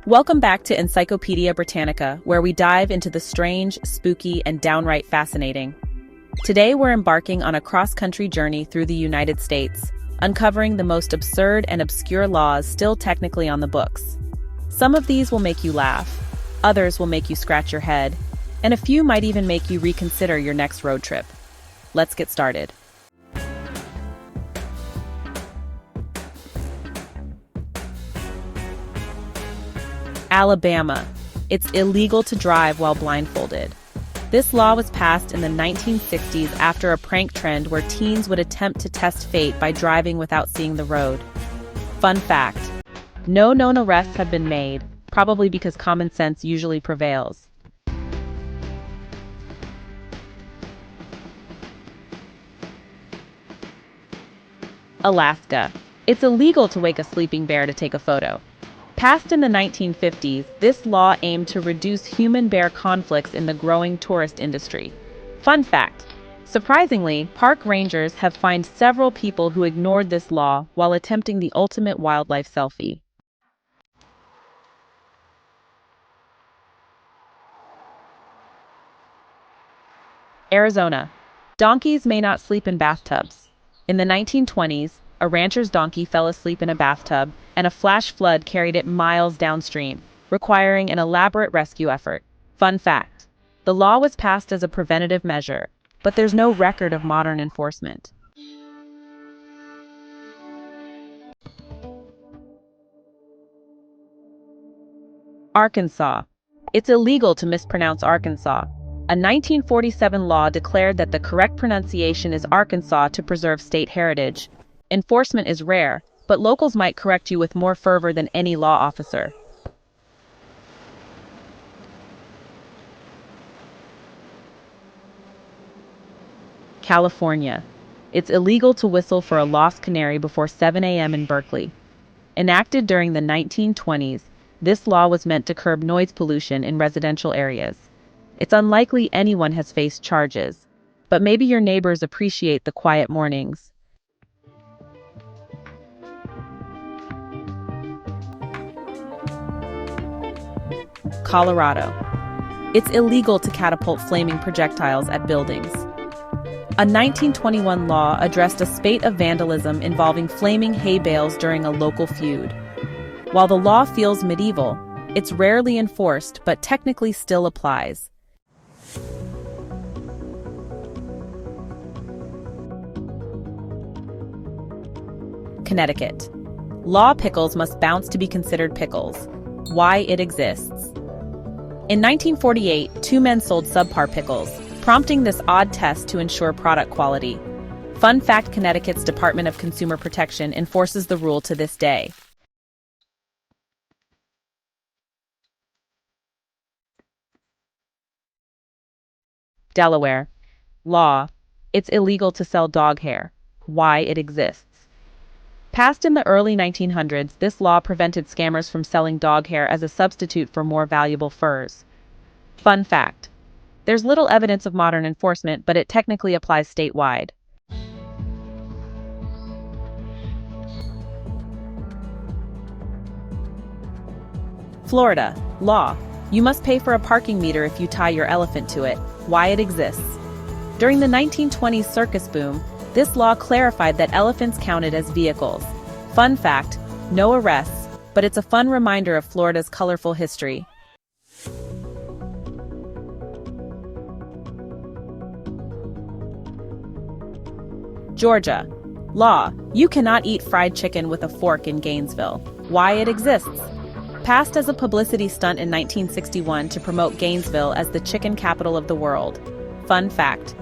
Welcome back to Encyclopedia Britannica, where we dive into the strange, spooky, and downright fascinating. Today we're embarking on a cross-country journey through the United States, uncovering the most absurd and obscure laws still technically on the books. Some of these will make you laugh, others will make you scratch your head, and a few might even make you reconsider your next road trip. Let's get started. Alabama. It's illegal to drive while blindfolded. This law was passed in the 1960s after a prank trend where teens would attempt to test fate by driving without seeing the road. Fun fact: no known arrests have been made, probably because common sense usually prevails. Alaska. It's illegal to wake a sleeping bear to take a photo. Passed in the 1950s, this law aimed to reduce human-bear conflicts in the growing tourist industry. Fun fact: surprisingly, park rangers have fined several people who ignored this law while attempting the ultimate wildlife selfie. Arizona. Donkeys may not sleep in bathtubs. In the 1920s, a rancher's donkey fell asleep in a bathtub, and a flash flood carried it miles downstream, requiring an elaborate rescue effort. Fun fact: the law was passed as a preventative measure, but there's no record of modern enforcement. Arkansas. It's illegal to mispronounce Arkansas. A 1947 law declared that the correct pronunciation is Arkansas to preserve state heritage. Enforcement is rare, but locals might correct you with more fervor than any law officer. California. It's illegal to whistle for a lost canary before 7 a.m. in Berkeley. Enacted during the 1920s, this law was meant to curb noise pollution in residential areas. It's unlikely anyone has faced charges, but maybe your neighbors appreciate the quiet mornings. Colorado. It's illegal to catapult flaming projectiles at buildings. A 1921 law addressed a spate of vandalism involving flaming hay bales during a local feud. While the law feels medieval, it's rarely enforced but technically still applies. Connecticut. Law pickles must bounce to be considered pickles. Why it exists. In 1948, two men sold subpar pickles, prompting this odd test to ensure product quality. Fun fact: Connecticut's Department of Consumer Protection enforces the rule to this day. Delaware. Law. It's illegal to sell dog hair. Why it exists. Passed in the early 1900s, this law prevented scammers from selling dog hair as a substitute for more valuable furs. Fun fact: there's little evidence of modern enforcement, but it technically applies statewide. Florida. Law. You must pay for a parking meter if you tie your elephant to it. Why it exists. During the 1920s circus boom, this law clarified that elephants counted as vehicles. Fun fact: no arrests, but it's a fun reminder of Florida's colorful history. Georgia. Law. You cannot eat fried chicken with a fork in Gainesville. Why it exists. Passed as a publicity stunt in 1961 to promote Gainesville as the chicken capital of the world. Fun fact: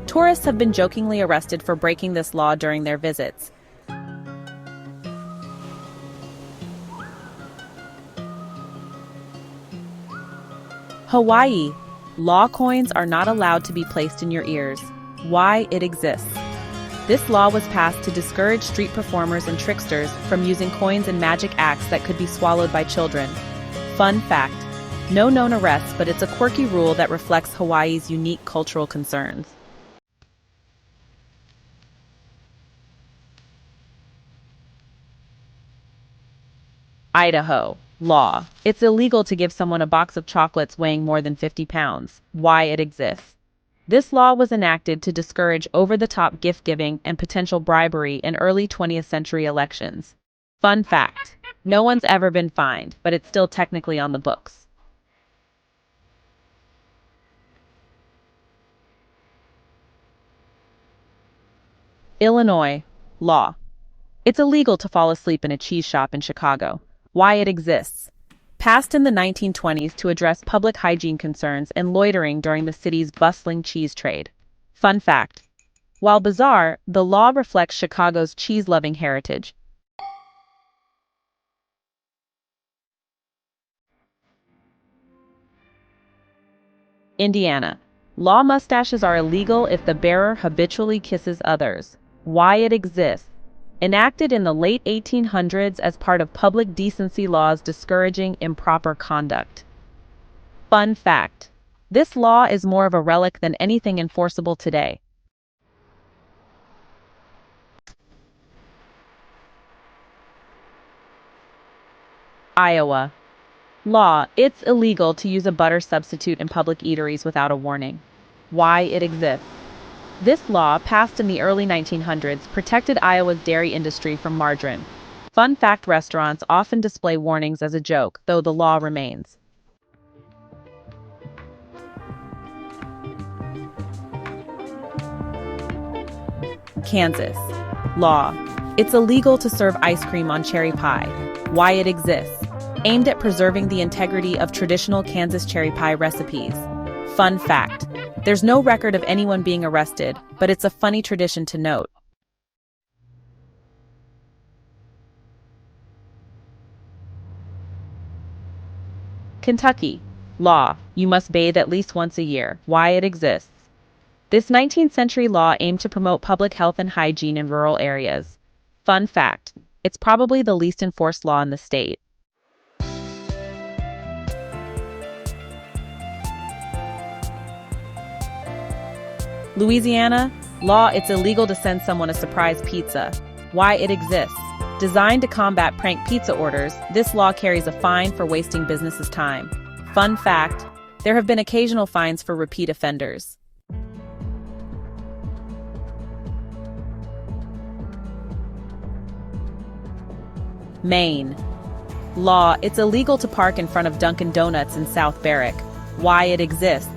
tourists have been jokingly arrested for breaking this law during their visits. Hawaii. Law coins are not allowed to be placed in your ears. Why it exists. This law was passed to discourage street performers and tricksters from using coins and magic acts that could be swallowed by children. Fun fact: no known arrests, but it's a quirky rule that reflects Hawaii's unique cultural concerns. Idaho. Law. It's illegal to give someone a box of chocolates weighing more than 50 pounds. Why it exists. This law was enacted to discourage over-the-top gift-giving and potential bribery in early 20th century elections. Fun fact. No one's ever been fined, but it's still technically on the books. Illinois. Law. It's illegal to fall asleep in a cheese shop in Chicago. Why it exists. Passed in the 1920s to address public hygiene concerns and loitering during the city's bustling cheese trade. Fun fact. While bizarre, the law reflects Chicago's cheese-loving heritage. Indiana. Law mustaches are illegal if the bearer habitually kisses others. Why it exists. Enacted in the late 1800s as part of public decency laws discouraging improper conduct. Fun fact. This law is more of a relic than anything enforceable today. Iowa. Law. It's illegal to use a butter substitute in public eateries without a warning. Why it exists. This law, passed in the early 1900s, protected Iowa's dairy industry from margarine. Fun fact, restaurants often display warnings as a joke, though the law remains. Kansas. Law. It's illegal to serve ice cream on cherry pie. Why it exists. Aimed at preserving the integrity of traditional Kansas cherry pie recipes. Fun fact. There's no record of anyone being arrested, but it's a funny tradition to note. Kentucky. Law. You must bathe at least once a year. Why it exists. This 19th century law aimed to promote public health and hygiene in rural areas. Fun fact. It's probably the least enforced law in the state. Louisiana. Law. It's illegal to send someone a surprise pizza. Why it exists. Designed to combat prank pizza orders, this law carries a fine for wasting businesses' time. Fun fact. There have been occasional fines for repeat offenders. Maine. Law. It's illegal to park in front of Dunkin' Donuts in South Berwick. Why it exists.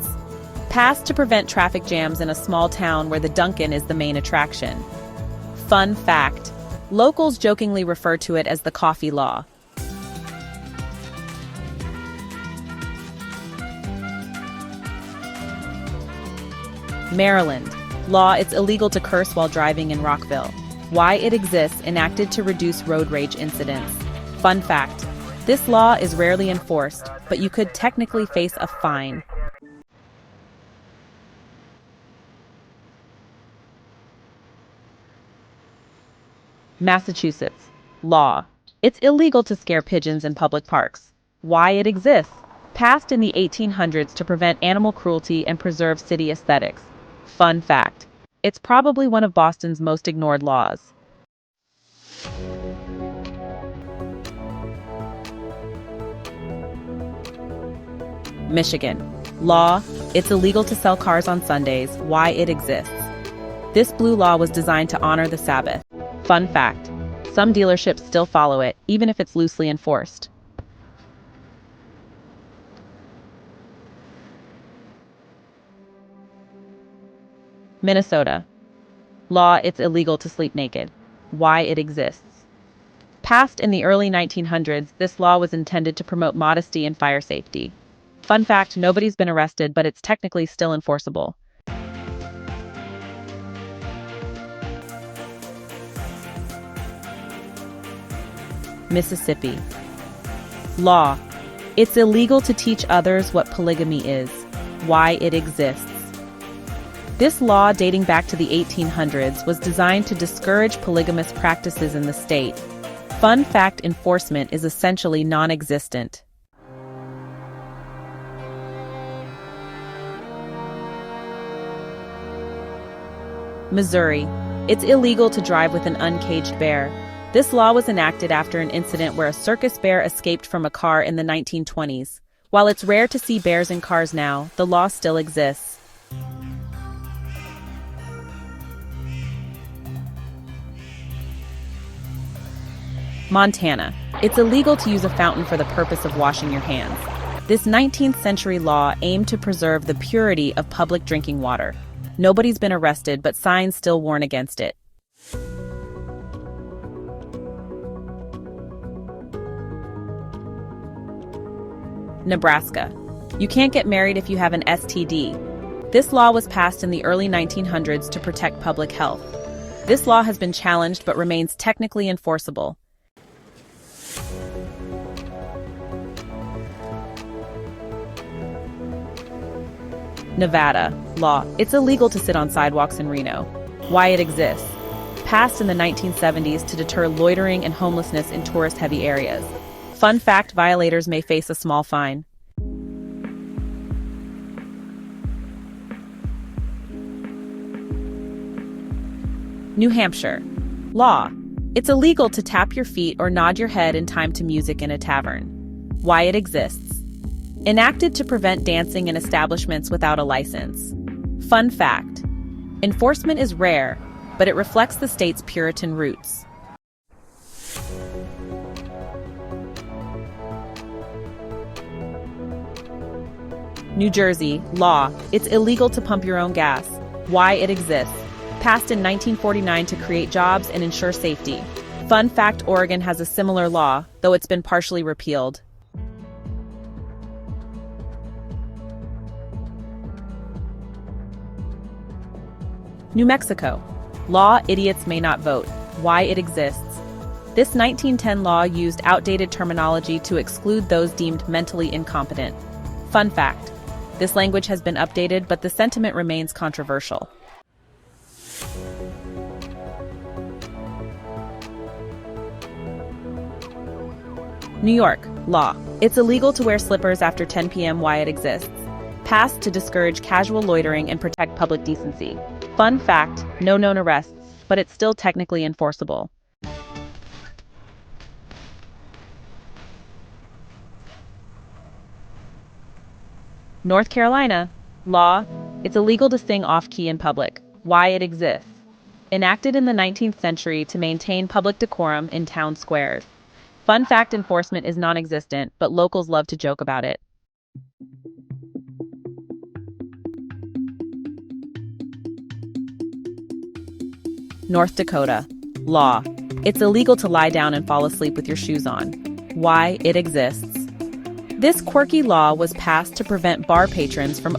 Passed to prevent traffic jams in a small town where the Dunkin' is the main attraction. Fun fact. Locals jokingly refer to it as the coffee law. Maryland. Law. It's illegal to curse while driving in Rockville. Why it exists, enacted to reduce road rage incidents. Fun fact. This law is rarely enforced, but you could technically face a fine. Massachusetts. Law. It's illegal to scare pigeons in public parks. Why it exists. Passed in the 1800s to prevent animal cruelty and preserve city aesthetics. Fun fact. It's probably one of Boston's most ignored laws. Michigan. Law. It's illegal to sell cars on Sundays. Why it exists. This blue law was designed to honor the Sabbath. Fun fact. Some dealerships still follow it, even if it's loosely enforced. Minnesota. Law. It's illegal to sleep naked. Why it exists. Passed in the early 1900s, this law was intended to promote modesty and fire safety. Fun fact, nobody's been arrested, but it's technically still enforceable. Mississippi. Law. It's illegal to teach others what polygamy is. Why it exists. This law, dating back to the 1800s, was designed to discourage polygamous practices in the state. Fun fact, enforcement is essentially non-existent. Missouri. It's illegal to drive with an uncaged bear. This law was enacted after an incident where a circus bear escaped from a car in the 1920s. While it's rare to see bears in cars now, the law still exists. Montana. It's illegal to use a fountain for the purpose of washing your hands. This 19th century law aimed to preserve the purity of public drinking water. Nobody's been arrested, but signs still warn against it. Nebraska. You can't get married if you have an STD. This law was passed in the early 1900s to protect public health. This law has been challenged but remains technically enforceable. Nevada. Law. It's illegal to sit on sidewalks in Reno. Why it exists. Passed in the 1970s to deter loitering and homelessness in tourist-heavy areas. Fun fact, violators may face a small fine. New Hampshire. Law. It's illegal to tap your feet or nod your head in time to music in a tavern. Why it exists. Enacted to prevent dancing in establishments without a license. Fun fact. Enforcement is rare, but it reflects the state's Puritan roots. New Jersey. Law. It's illegal to pump your own gas. Why it exists. Passed in 1949 to create jobs and ensure safety. Fun fact, Oregon has a similar law, though it's been partially repealed. New Mexico. Law. Idiots may not vote. Why it exists. This 1910 law used outdated terminology to exclude those deemed mentally incompetent. Fun fact. This language has been updated, but the sentiment remains controversial. New York. Law. It's illegal to wear slippers after 10 p.m. Why it exists. Passed to discourage casual loitering and protect public decency. Fun fact, no known arrests, but it's still technically enforceable. North Carolina. Law. It's illegal to sing off-key in public. Why it exists. Enacted in the 19th century to maintain public decorum in town squares. Fun fact, enforcement is non-existent, but locals love to joke about it. North Dakota. Law. It's illegal to lie down and fall asleep with your shoes on. Why it exists. This quirky law was passed to prevent bar patrons from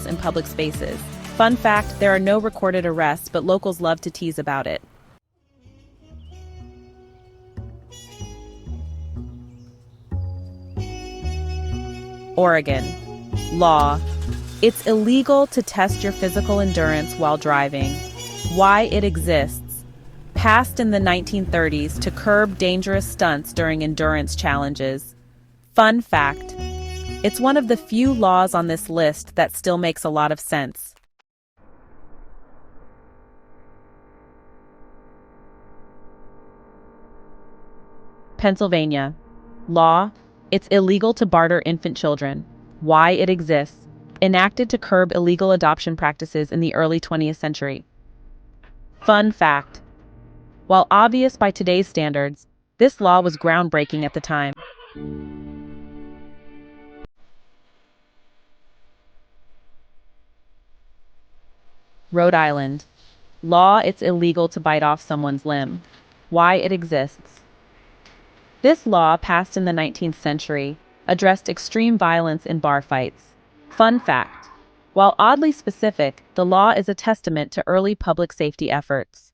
in public spaces. Fun fact, there are no recorded arrests, but locals love to tease about it. Oregon. Law. It's illegal to test your physical endurance while driving. Why it exists. Passed in the 1930s to curb dangerous stunts during endurance challenges. Fun fact. It's one of the few laws on this list that still makes a lot of sense. Pennsylvania. Law. It's illegal to barter infant children. Why it exists. Enacted to curb illegal adoption practices in the early 20th century. Fun fact. While obvious by today's standards, this law was groundbreaking at the time. Rhode Island. Law. It's illegal to bite off someone's limb. Why it exists. This law, passed in the 19th century, addressed extreme violence in bar fights. Fun fact: while oddly specific, the law is a testament to early public safety efforts.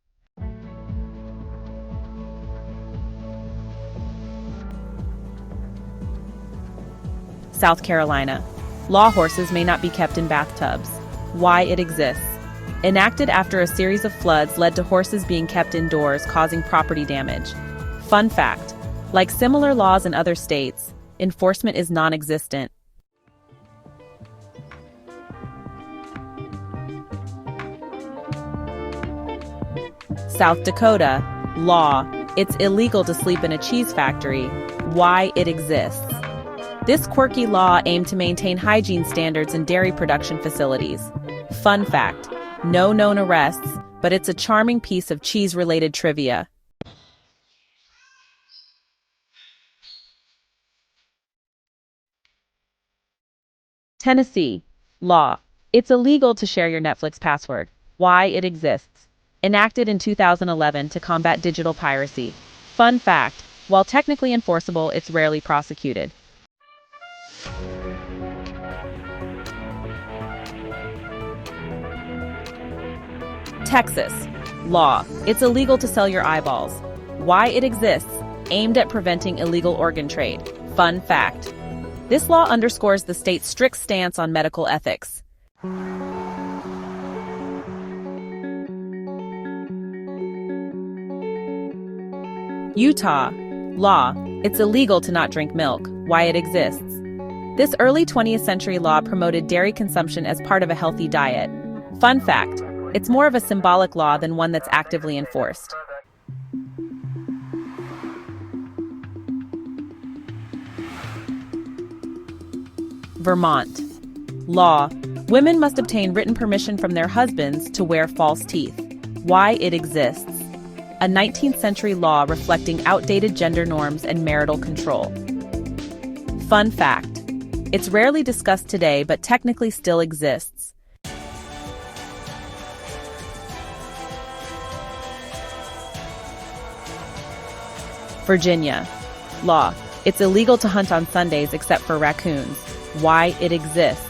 South Carolina. Law: horses may not be kept in bathtubs. Why it exists. Enacted after a series of floods led to horses being kept indoors, causing property damage. Fun fact: like similar laws in other states, enforcement is non-existent. South Dakota. Law: it's illegal to sleep in a cheese factory. Why it exists. This quirky law aimed to maintain hygiene standards in dairy production facilities. Fun fact: no known arrests, but it's a charming piece of cheese-related trivia. Tennessee. Law: it's illegal to share your Netflix password. Why it exists. Enacted in 2011 to combat digital piracy. Fun fact: while technically enforceable, it's rarely prosecuted. Texas. Law: it's illegal to sell your eyeballs. Why it exists. Aimed at preventing illegal organ trade. Fun fact: this law underscores the state's strict stance on medical ethics. Utah. Law: it's illegal to not drink milk. Why it exists. This early 20th century law promoted dairy consumption as part of a healthy diet. Fun fact: it's more of a symbolic law than one that's actively enforced. Vermont. Law: women must obtain written permission from their husbands to wear false teeth. Why it exists. A 19th century law reflecting outdated gender norms and marital control. Fun fact: it's rarely discussed today but technically still exists. Virginia. Law: it's illegal to hunt on Sundays except for raccoons. Why it exists.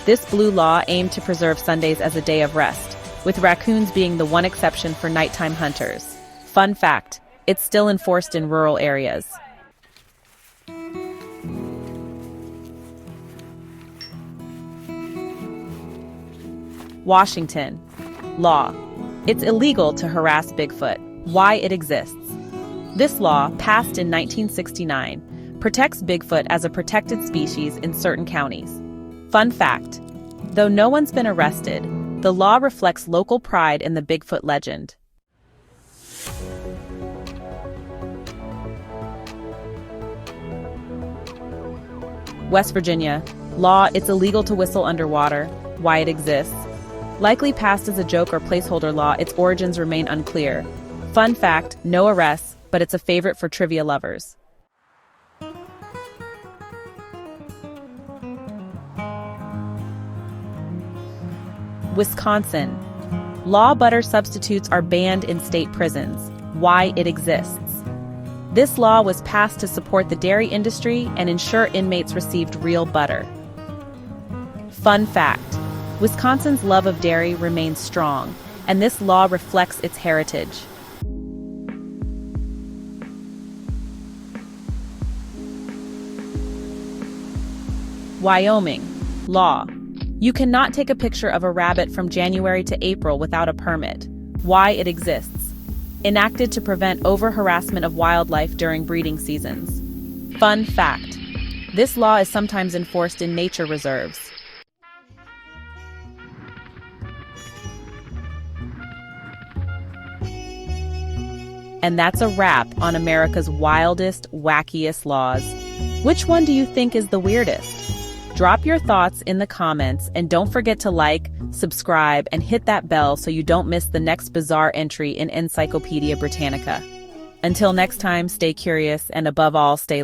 This blue law aimed to preserve Sundays as a day of rest, with raccoons being the one exception for nighttime hunters. Fun fact: it's still enforced in rural areas. Washington. Law: it's illegal to harass Bigfoot. Why it exists. This law, passed in 1969, protects Bigfoot as a protected species in certain counties. Fun fact: though no one's been arrested, the law reflects local pride in the Bigfoot legend. West Virginia. Law: it's illegal to whistle underwater. Why it exists. Likely passed as a joke or placeholder law, its origins remain unclear. Fun fact: no arrests, but it's a favorite for trivia lovers. Wisconsin. Law: butter substitutes are banned in state prisons. Why it exists. This law was passed to support the dairy industry and ensure inmates received real butter. Fun fact: Wisconsin's love of dairy remains strong, and this law reflects its heritage. Wyoming. Law: you cannot take a picture of a rabbit from January to April without a permit. Why it exists. Enacted to prevent over-harassment of wildlife during breeding seasons. Fun fact: this law is sometimes enforced in nature reserves. And that's a wrap on America's wildest, wackiest laws. Which one do you think is the weirdest? Drop your thoughts in the comments, and don't forget to like, subscribe, and hit that bell so you don't miss the next bizarre entry in Encyclopedia Britannica. Until next time, stay curious, and above all, stay